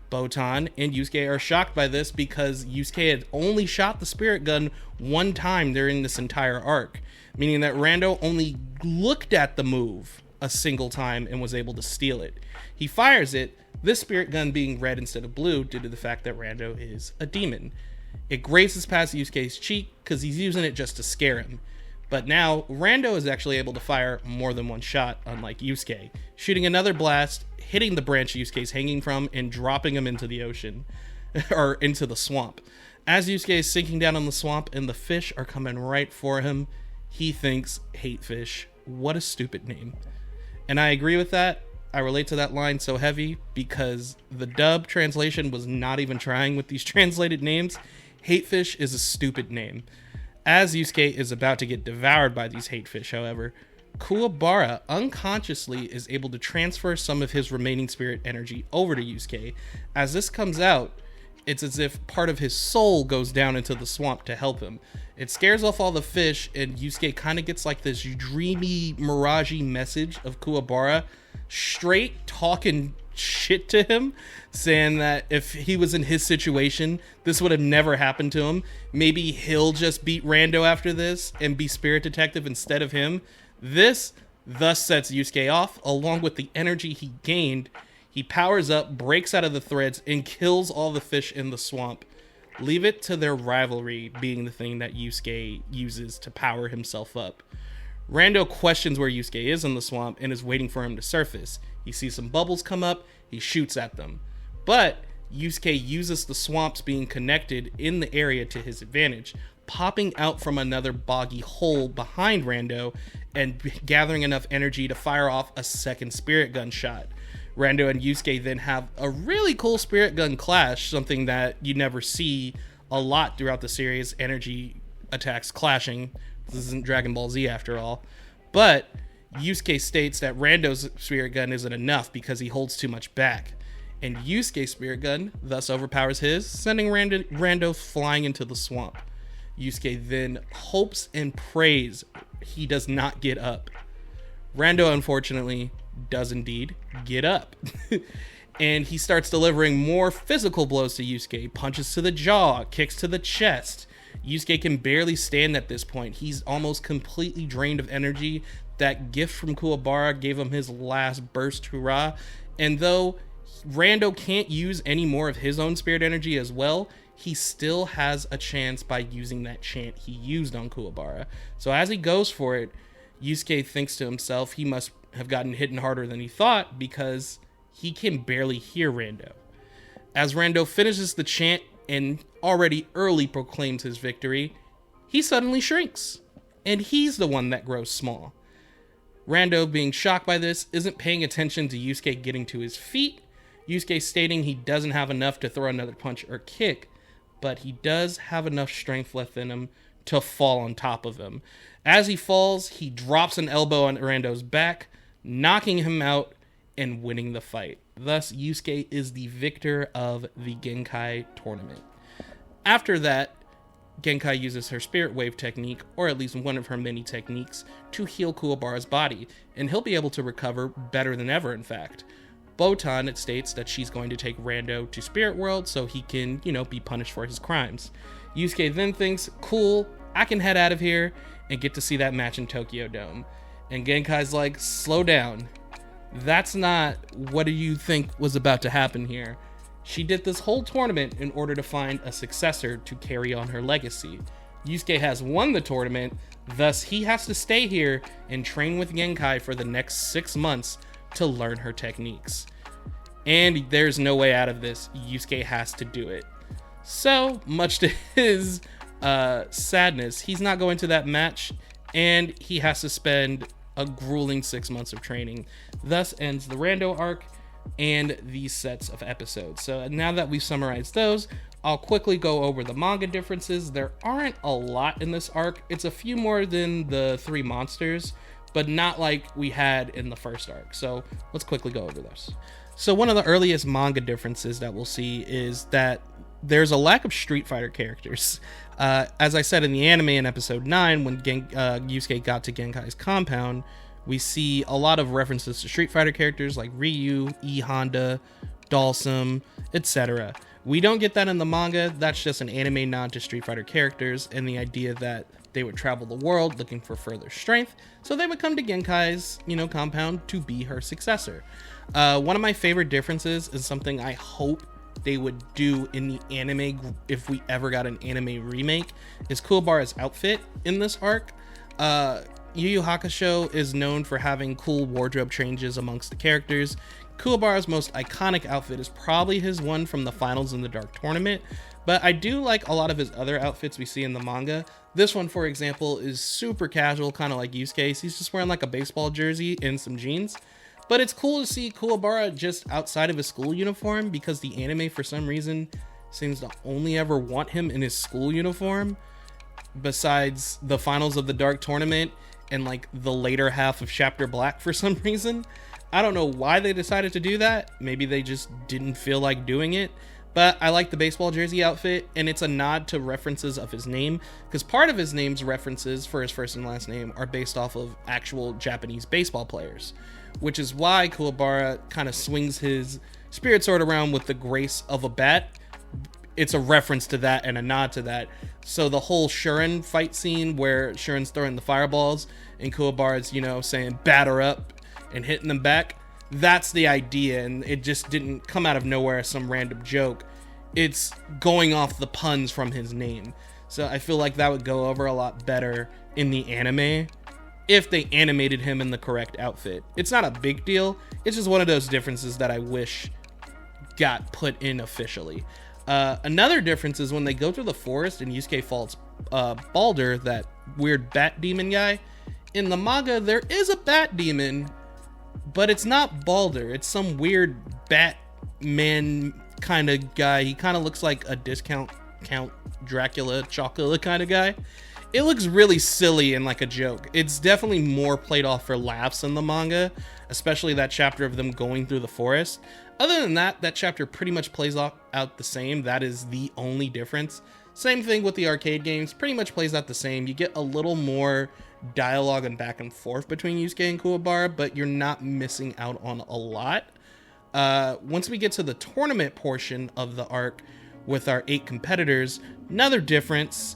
Boton and Yusuke are shocked by this because Yusuke had only shot the spirit gun one time during this entire arc, meaning that Rando only looked at the move a single time and was able to steal it. He fires it, this spirit gun being red instead of blue due to the fact that Rando is a demon. It grazes past Yusuke's cheek because he's using it just to scare him. But now, Rando is actually able to fire more than one shot, unlike Yusuke, shooting another blast, hitting the branch Yusuke's hanging from, and dropping him into the ocean, or into the swamp. As Yusuke is sinking down in the swamp and the fish are coming right for him, he thinks, hate fish. What a stupid name. And I agree with that. I relate to that line so heavy because the dub translation was not even trying with these translated names. Hate fish is a stupid name. As Yusuke is about to get devoured by these hate fish, however, Kuabara unconsciously is able to transfer some of his remaining spirit energy over to Yusuke. As this comes out, it's as if part of his soul goes down into the swamp to help him. It scares off all the fish, and Yusuke kind of gets like this dreamy, mirage-y message of Kuabara straight talking shit to him, saying that if he was in his situation, this would have never happened to him. Maybe he'll just beat Rando after this and be Spirit Detective instead of him. This thus sets Yusuke off. Along with the energy he gained, he powers up, breaks out of the threads, and kills all the fish in the swamp. Leave it to their rivalry being the thing that Yusuke uses to power himself up. Rando questions where Yusuke is in the swamp and is waiting for him to surface. He sees some bubbles come up, he shoots at them. But Yusuke uses the swamps being connected in the area to his advantage, popping out from another boggy hole behind Rando and gathering enough energy to fire off a second spirit gun shot. Rando and Yusuke then have a really cool spirit gun clash, something that you never see a lot throughout the series, energy attacks clashing. This isn't Dragon Ball Z after all. But Yusuke states that Rando's spirit gun isn't enough because he holds too much back. And Yusuke's spirit gun thus overpowers his, sending Rando flying into the swamp. Yusuke then hopes and prays he does not get up. Rando, unfortunately, does indeed get up. And he starts delivering more physical blows to Yusuke, punches to the jaw, kicks to the chest. Yusuke can barely stand at this point. He's almost completely drained of energy. That gift from Kuabara gave him his last burst hurrah. And though Rando can't use any more of his own spirit energy as well, he still has a chance by using that chant he used on Kuabara. So as he goes for it, Yusuke thinks to himself he must have gotten hit harder than he thought because he can barely hear Rando. As Rando finishes the chant and already early proclaims his victory, he suddenly shrinks, and he's the one that grows small. Rando, being shocked by this, isn't paying attention to Yusuke getting to his feet, Yusuke stating he doesn't have enough to throw another punch or kick, but he does have enough strength left in him to fall on top of him. As he falls, he drops an elbow on Rando's back, knocking him out and winning the fight. Thus, Yusuke is the victor of the Genkai tournament. After that, Genkai uses her Spirit Wave technique, or at least one of her many techniques, to heal Kuabara's body, and he'll be able to recover better than ever, in fact. Boton, it states that she's going to take Rando to Spirit World so he can, be punished for his crimes. Yusuke then thinks, cool, I can head out of here and get to see that match in Tokyo Dome. And Genkai's like, slow down. That's not what do you think was about to happen here. She did this whole tournament in order to find a successor to carry on her legacy. Yusuke has won the tournament, thus he has to stay here and train with Genkai for the next 6 months to learn her techniques. And there's no way out of this. Yusuke has to do it. So, much to his sadness, he's not going to that match, and he has to spend a grueling 6 months of training. Thus ends the Rando arc and these sets of episodes. So now that we've summarized those, I'll quickly go over the manga differences. There aren't a lot in this arc. It's a few more than the 3 monsters, but not like we had in the first arc. So let's quickly go over those. So one of the earliest manga differences that we'll see is that there's a lack of Street Fighter characters. As I said in the anime in episode 9, when Yusuke got to Genkai's compound, we see a lot of references to Street Fighter characters like Ryu, E Honda, Dalsum, etc. We don't get that in the manga. That's just an anime nod to Street Fighter characters and the idea that they would travel the world looking for further strength, so they would come to Genkai's, compound to be her successor. One of my favorite differences is something I hope they would do in the anime if we ever got an anime remake, is Kuabara's outfit in this arc. Yu Yu Hakusho is known for having cool wardrobe changes amongst the characters. Kuabara's most iconic outfit is probably his one from the finals in the Dark Tournament, but I do like a lot of his other outfits we see in the manga. This one, for example, is super casual, kind of like Yusuke's. He's just wearing like a baseball jersey and some jeans. But it's cool to see Kuabara just outside of his school uniform, because the anime, for some reason, seems to only ever want him in his school uniform. besides the finals of the Dark Tournament and like the later half of Chapter Black for some reason. I don't know why they decided to do that. Maybe they just didn't feel like doing it. But I like the baseball jersey outfit, and it's a nod to references of his name, because part of his name's references for his first and last name are based off of actual Japanese baseball players, which is why Kuabara kind of swings his spirit sword around with the grace of a bat. It's a reference to that and a nod to that. So the whole Sharon fight scene where Sharon's throwing the fireballs and Kuabara's, saying batter up and hitting them back, that's the idea, and it just didn't come out of nowhere as some random joke. It's going off the puns from his name. So I feel like that would go over a lot better in the anime if they animated him in the correct outfit. It's not a big deal. It's just one of those differences that I wish got put in officially. Another difference is when they go through the forest and Yusuke falls Balder, that weird bat demon guy. In the manga, there is a bat demon, but it's not Balder. It's some weird Batman kind of guy. He kind of looks like a discount Count Dracula, Chocula kind of guy. It looks really silly and like a joke. It's definitely more played off for laughs in the manga, especially that chapter of them going through the forest. Other than that, that chapter pretty much plays out the same. That is the only difference. Same thing with the arcade games, pretty much plays out the same. You get a little more dialogue and back and forth between Yusuke and Kuabara, but you're not missing out on a lot. Once we get to the tournament portion of the arc with our 8 competitors, another difference,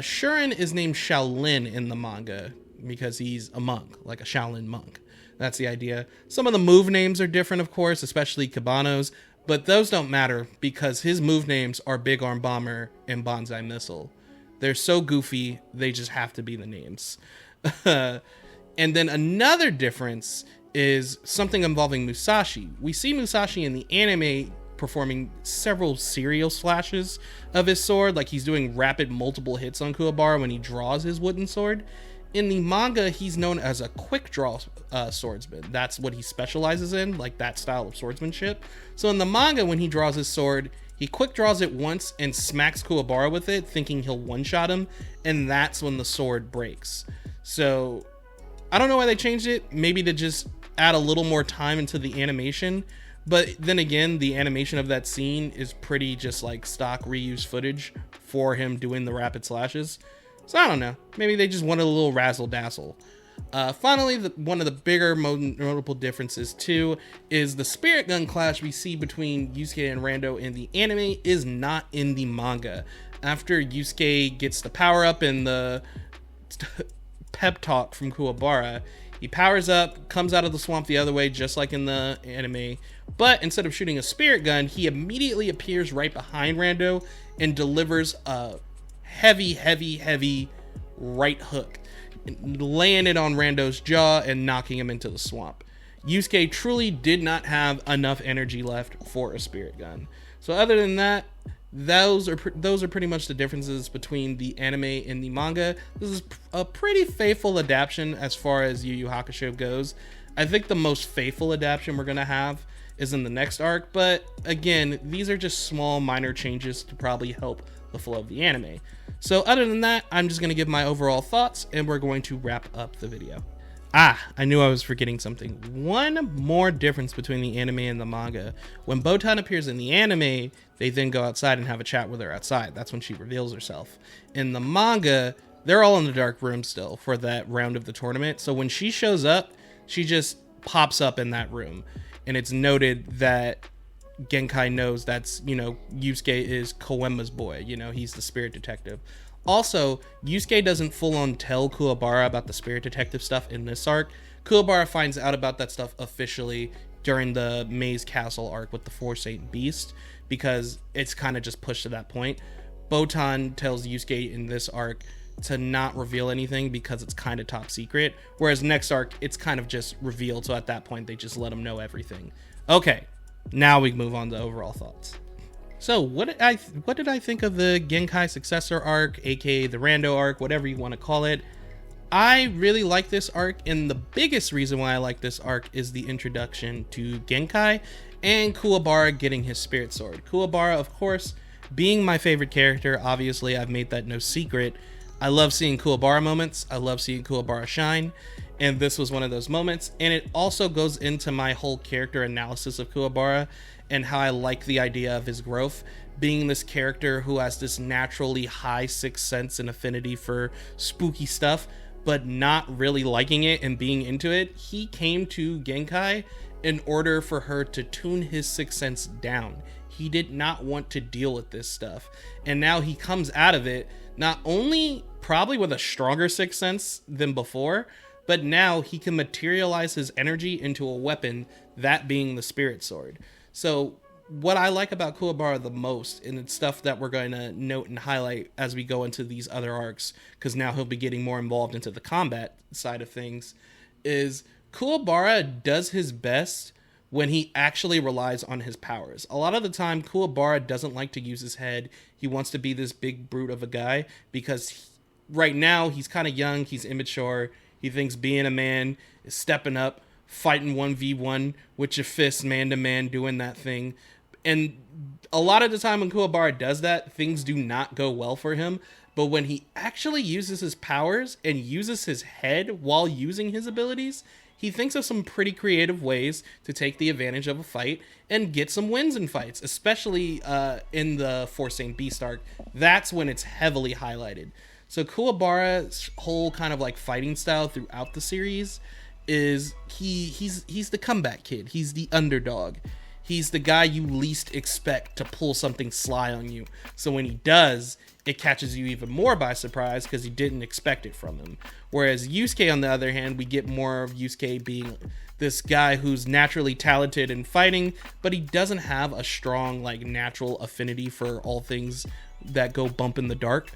Sharon is named Shaolin in the manga because he's a monk, like a Shaolin monk. That's the idea. Some of the move names are different, of course, especially Kabano's, but those don't matter because his move names are Big Arm Bomber and Banzai Missile. They're so goofy, they just have to be the names. And then another difference is something involving Musashi. We see Musashi in the anime performing several serial slashes of his sword, like he's doing rapid multiple hits on Kuabara when he draws his wooden sword. In the manga, he's known as a quick draw swordsman. That's what he specializes in, like that style of swordsmanship. So in the manga, when he draws his sword, he quick draws it once and smacks Kuabara with it, thinking he'll one-shot him, and that's when the sword breaks. So I don't know why they changed it. Maybe to just add a little more time into the animation. But then again, the animation of that scene is pretty just like stock reused footage for him doing the rapid slashes. So I don't know. Maybe they just wanted a little razzle dazzle. Finally, one of the bigger notable differences too is the spirit gun clash we see between Yusuke and Rando in the anime is not in the manga. After Yusuke gets the power up in the pep talk from Kuabara, he powers up, comes out of the swamp the other way, just like in the anime. But instead of shooting a spirit gun, he immediately appears right behind Rando and delivers a heavy right hook, laying it on Rando's jaw and knocking him into the swamp. Yusuke truly did not have enough energy left for a spirit gun. So other than that, those are pretty much the differences between the anime and the manga. This is a pretty faithful adaptation as far as Yu Yu Hakusho goes. I think the most faithful adaptation we're going to have is in the next arc, but again, these are just small minor changes to probably help the flow of the anime. So other than that, I'm just going to give my overall thoughts and we're going to wrap up the video. I knew I was forgetting something. One more difference between the anime and the manga. When Boton appears in the anime, they then go outside and have a chat with her outside. That's when she reveals herself. In the manga, they're all in the dark room still for that round of the tournament. So when she shows up, she just pops up in that room. And it's noted that Genkai knows that's, Yusuke is Koenma's boy. He's the spirit detective. Also, Yusuke doesn't full-on tell Kuabara about the spirit detective stuff in this arc. Kuabara finds out about that stuff officially during the Maze Castle arc with the Four Saint Beast, because it's kind of just pushed to that point. Boton tells Yusuke in this arc to not reveal anything because it's kind of top secret, whereas next arc, it's kind of just revealed, so at that point, they just let him know everything. Okay, now we move on to overall thoughts. So what did I think of the Genkai Successor Arc, aka the Rando Arc, whatever you want to call it? I really like this arc, and the biggest reason why I like this arc is the introduction to Genkai and Kuabara getting his spirit sword. Kuabara, of course, being my favorite character, obviously I've made that no secret. I love seeing Kuabara moments. I love seeing Kuabara shine. And this was one of those moments. And it also goes into my whole character analysis of Kuabara and how I like the idea of his growth. Being this character who has this naturally high sixth sense and affinity for spooky stuff, but not really liking it and being into it. He came to Genkai in order for her to tune his sixth sense down. He did not want to deal with this stuff. And now he comes out of it, not only probably with a stronger sixth sense than before, but now he can materialize his energy into a weapon, that being the spirit sword. So what I like about Kuabara the most, and it's stuff that we're going to note and highlight as we go into these other arcs, because now he'll be getting more involved into the combat side of things, is Kuabara does his best when he actually relies on his powers. A lot of the time, Kuabara doesn't like to use his head. He wants to be this big brute of a guy because right now he's kind of young, he's immature. He thinks being a man is stepping up, fighting 1v1 with your fists, man to man, doing that thing. And a lot of the time when Kuabara does that, things do not go well for him. But when he actually uses his powers and uses his head while using his abilities, he thinks of some pretty creative ways to take the advantage of a fight and get some wins in fights, especially in the Forsaken Beast arc. That's when it's heavily highlighted. So Kuabara's whole kind of like fighting style throughout the series is he's the comeback kid. He's the underdog. He's the guy you least expect to pull something sly on you. So when he does, it catches you even more by surprise because you didn't expect it from him. Whereas Yusuke, on the other hand, we get more of Yusuke being this guy who's naturally talented in fighting, but he doesn't have a strong, like, natural affinity for all things that go bump in the dark.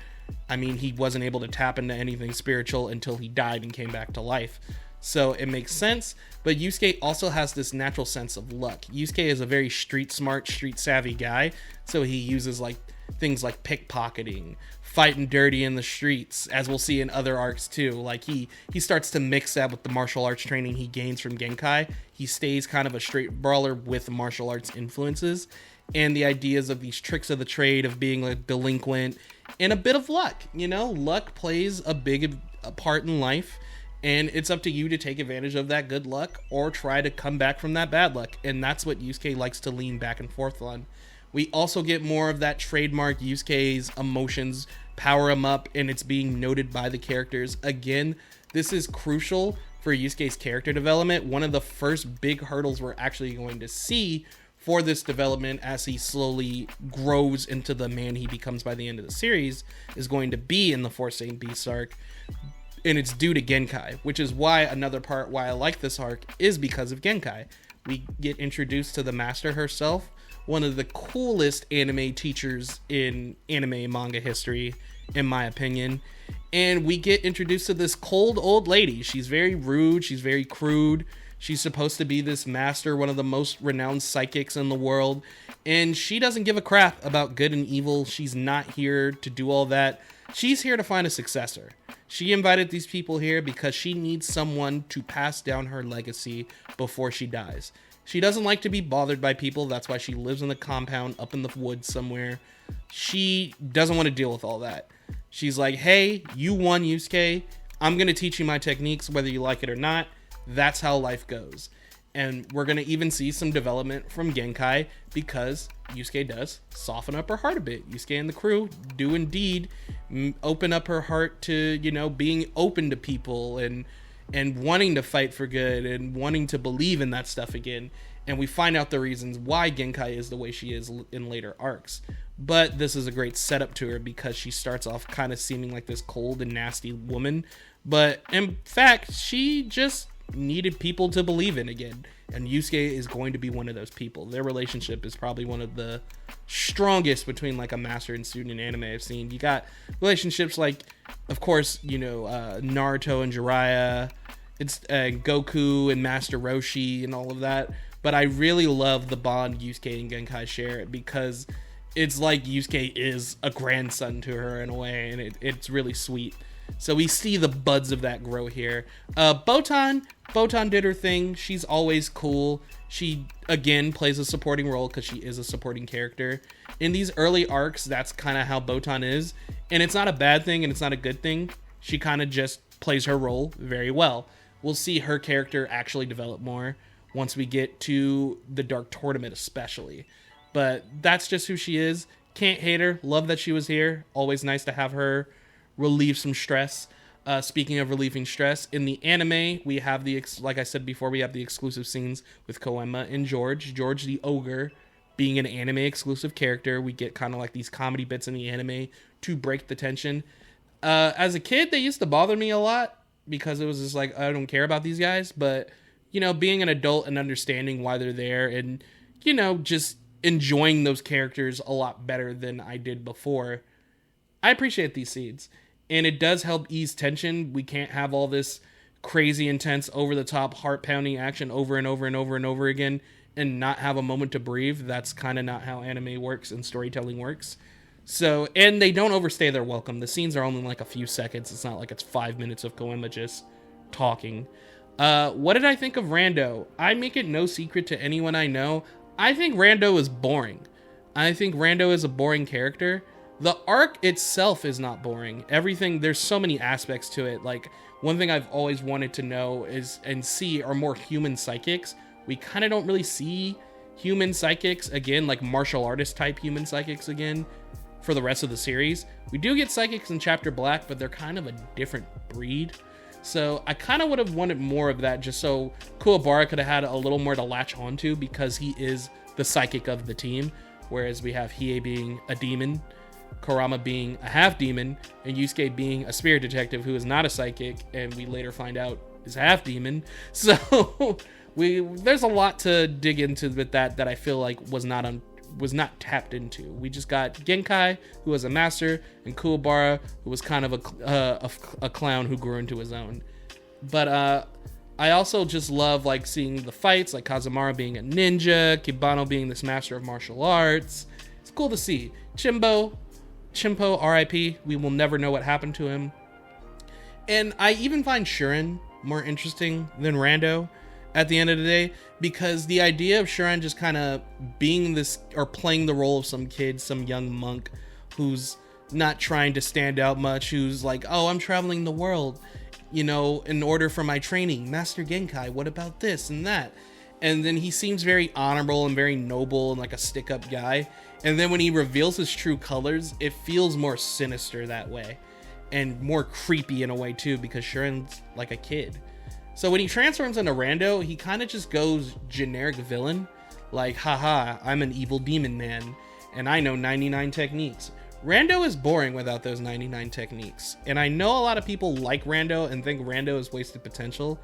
I mean, he wasn't able to tap into anything spiritual until he died and came back to life. So it makes sense, but Yusuke also has this natural sense of luck. Yusuke is a very street smart, street savvy guy, so he uses like things like pickpocketing, fighting dirty in the streets, as we'll see in other arcs too. Like he starts to mix that with the martial arts training he gains from Genkai. He stays kind of a straight brawler with martial arts influences and the ideas of these tricks of the trade of being a delinquent and a bit of luck. You know, luck plays a big part in life. And it's up to you to take advantage of that good luck or try to come back from that bad luck. And that's what Yusuke likes to lean back and forth on. We also get more of that trademark Yusuke's emotions power him up, and it's being noted by the characters. Again, this is crucial for Yusuke's character development. One of the first big hurdles we're actually going to see for this development as he slowly grows into the man he becomes by the end of the series is going to be in the Forsaken Beast arc. And it's due to Genkai, which is why another part why I like this arc is because of Genkai. We get introduced to the master herself, one of the coolest anime teachers in anime manga history, in my opinion. And we get introduced to this cold old lady. She's very rude. She's very crude. She's supposed to be this master, one of the most renowned psychics in the world. And she doesn't give a crap about good and evil. She's not here to do all that. She's here to find a successor. She invited these people here because she needs someone to pass down her legacy before she dies. She doesn't like to be bothered by people. That's why she lives in the compound up in the woods somewhere. She doesn't want to deal with all that. She's like, hey, you won, Yusuke. I'm going to teach you my techniques, whether you like it or not. That's how life goes. And we're going to even see some development from Genkai because Yusuke does soften up her heart a bit. Yusuke and the crew do indeed open up her heart to, you know, being open to people and wanting to fight for good and wanting to believe in that stuff again. And we find out the reasons why Genkai is the way she is in later arcs. But this is a great setup to her because she starts off kind of seeming like this cold and nasty woman. But in fact, she just needed people to believe in again, and Yusuke is going to be one of those people. Their relationship is probably one of the strongest between like a master and student in anime I've seen. You got relationships like, of course, you know, Naruto and Jiraiya, it's Goku and Master Roshi and all of that, but I really love the bond Yusuke and Genkai share because it's like Yusuke is a grandson to her in a way, and it's really sweet. So we see the buds of that grow here. Boton did her thing. She's always cool. She, again, plays a supporting role because she is a supporting character. In these early arcs, that's kind of how Boton is. And it's not a bad thing and it's not a good thing. She kind of just plays her role very well. We'll see her character actually develop more once we get to the Dark Tournament especially. But that's just who she is. Can't hate her. Love that she was here. Always nice to have her relieve some stress. Speaking of relieving stress, in the anime, we have like I said before, we have the exclusive scenes with Koenma and George. George the ogre being an anime exclusive character. We get kind of like these comedy bits in the anime to break the tension. As a kid, they used to bother me a lot because it was just like, I don't care about these guys. But, being an adult and understanding why they're there and, just enjoying those characters a lot better than I did before, I appreciate these seeds. And it does help ease tension. We can't have all this crazy, intense, over-the-top, heart-pounding action over and over and over and over again and not have a moment to breathe. That's kind of not how anime works and storytelling works. So, and they don't overstay their welcome. The scenes are only like a few seconds. It's not like it's 5 minutes of Koenma just talking. What did I think of Rando? I make it no secret to anyone I know. I think Rando is boring. I think Rando is a boring character. The arc itself is not boring. There's so many aspects to it. Like, one thing I've always wanted to know and see are more human psychics. We kind of don't really see human psychics again, like martial artist type human psychics again for the rest of the series. We do get psychics in Chapter Black, but they're kind of a different breed. So I kind of would have wanted more of that just so Kuabara could have had a little more to latch onto because he is the psychic of the team. Whereas we have Hiei being a demon, Kurama being a half demon, and Yusuke being a spirit detective who is not a psychic, and we later find out is half demon. So there's a lot to dig into with that I feel like was not tapped into. We just got Genkai, who was a master, and Kuabara, who was kind of a clown who grew into his own. But I also just love like seeing the fights, like Kazumara being a ninja, Kibano being this master of martial arts. It's cool to see. Chimpo, R.I.P. We will never know what happened to him. And I even find Sharon more interesting than Rando at the end of the day, because the idea of Sharon just kind of being this or playing the role of some kid, some young monk who's not trying to stand out much, who's like, oh, I'm traveling the world, in order for my training, Master Genkai, what about this and that? And then he seems very honorable and very noble and like a stick-up guy. And then when he reveals his true colors, it feels more sinister that way and more creepy in a way too, because Sharon's like a kid. So when he transforms into Rando, he kind of just goes generic villain, like, haha, I'm an evil demon man, and I know 99 techniques. Rando is boring without those 99 techniques, and I know a lot of people like Rando and think Rando is wasted potential.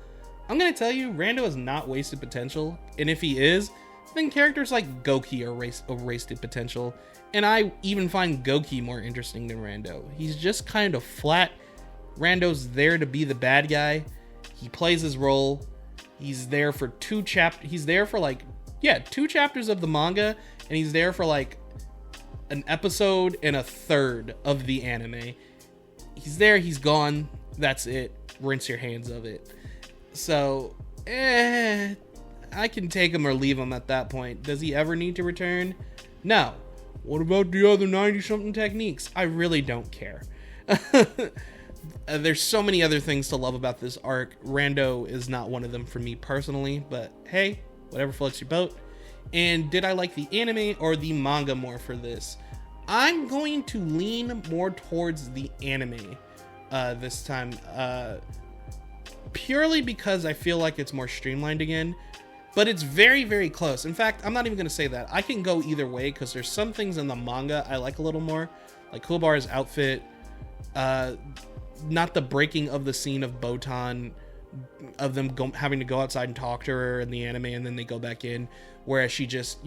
I'm going to tell you, Rando is not wasted potential, and if he is, then characters like Goki are wasted potential, and I even find Goki more interesting than Rando. He's just kind of flat. Rando's there to be the bad guy. He plays his role. He's there for two chapters of the manga, and he's there for like an episode and a third of the anime. He's there, he's gone. That's it. Rinse your hands of it. So, I can take him or leave him at that point. Does he ever need to return? No. What about the other 90-something techniques? I really don't care. There's so many other things to love about this arc. Rando is not one of them for me personally, but hey, whatever floats your boat. And did I like the anime or the manga more for this? I'm going to lean more towards the anime this time, purely because I feel like it's more streamlined again, but it's very, very close. In fact, I'm not even going to say that. I can go either way because there's some things in the manga I like a little more, like Kuwabara's outfit, not the breaking of the scene of Boton, of them having to go outside and talk to her in the anime and then they go back in, whereas she just,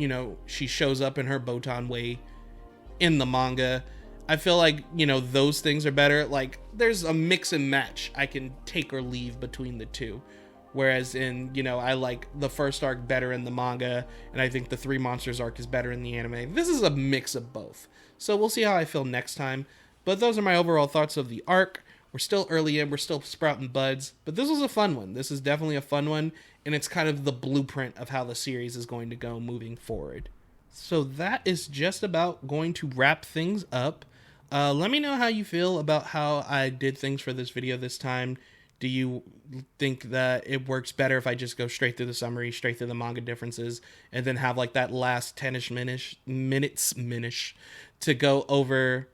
she shows up in her Boton way in the manga. I feel like, those things are better. Like, there's a mix and match I can take or leave between the two. Whereas in, I like the first arc better in the manga, and I think the Three Monsters arc is better in the anime. This is a mix of both. So we'll see how I feel next time. But those are my overall thoughts of the arc. We're still early in, we're still sprouting buds, but this was a fun one. This is definitely a fun one, and it's kind of the blueprint of how the series is going to go moving forward. So that is just about going to wrap things up. Let me know how you feel about how I did things for this video this time. Do you think that it works better if I just go straight through the summary, straight through the manga differences, and then have like that last 10-ish minutes to go over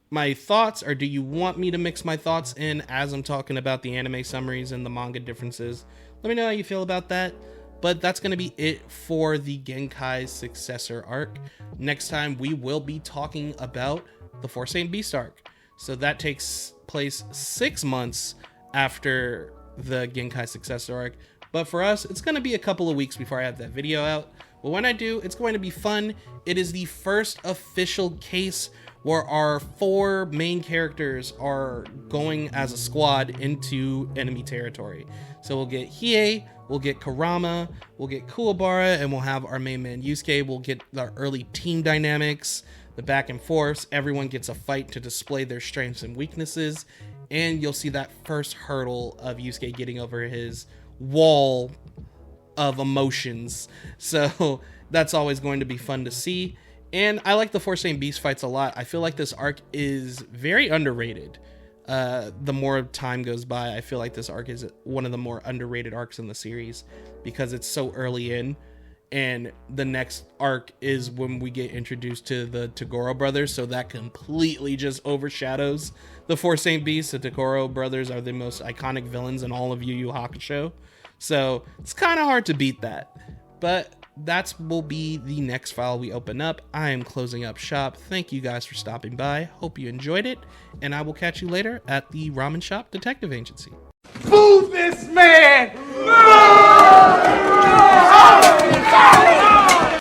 my thoughts? Or do you want me to mix my thoughts in as I'm talking about the anime summaries and the manga differences? Let me know how you feel about that. But that's going to be it for the Genkai Successor Arc. Next time we will be talking about the Four Saint Beast Arc. So that takes place 6 months after the Genkai Successor Arc. But for us, it's going to be a couple of weeks before I have that video out. But when I do, it's going to be fun. It is the first official case where our 4 main characters are going as a squad into enemy territory. So we'll get Hiei, we'll get Kurama, we'll get Kuabara, and we'll have our main man Yusuke. We'll get the early team dynamics, the back and forths. Everyone gets a fight to display their strengths and weaknesses. And you'll see that first hurdle of Yusuke getting over his wall of emotions. So that's always going to be fun to see. And I like the Four Saint Beast fights a lot. I feel like this arc is very underrated. The more time goes by, I feel like this arc is one of the more underrated arcs in the series because it's so early in. And the next arc is when we get introduced to the Toguro brothers, so that completely just overshadows the Four Saint Beasts. The Toguro brothers are the most iconic villains in all of Yu Yu Hakusho, so it's kind of hard to beat that. But that will be the next file we open up. I am closing up shop. Thank you guys for stopping by. Hope you enjoyed it, and I will catch you later at the Ramen Shop Detective Agency. Move this man! No!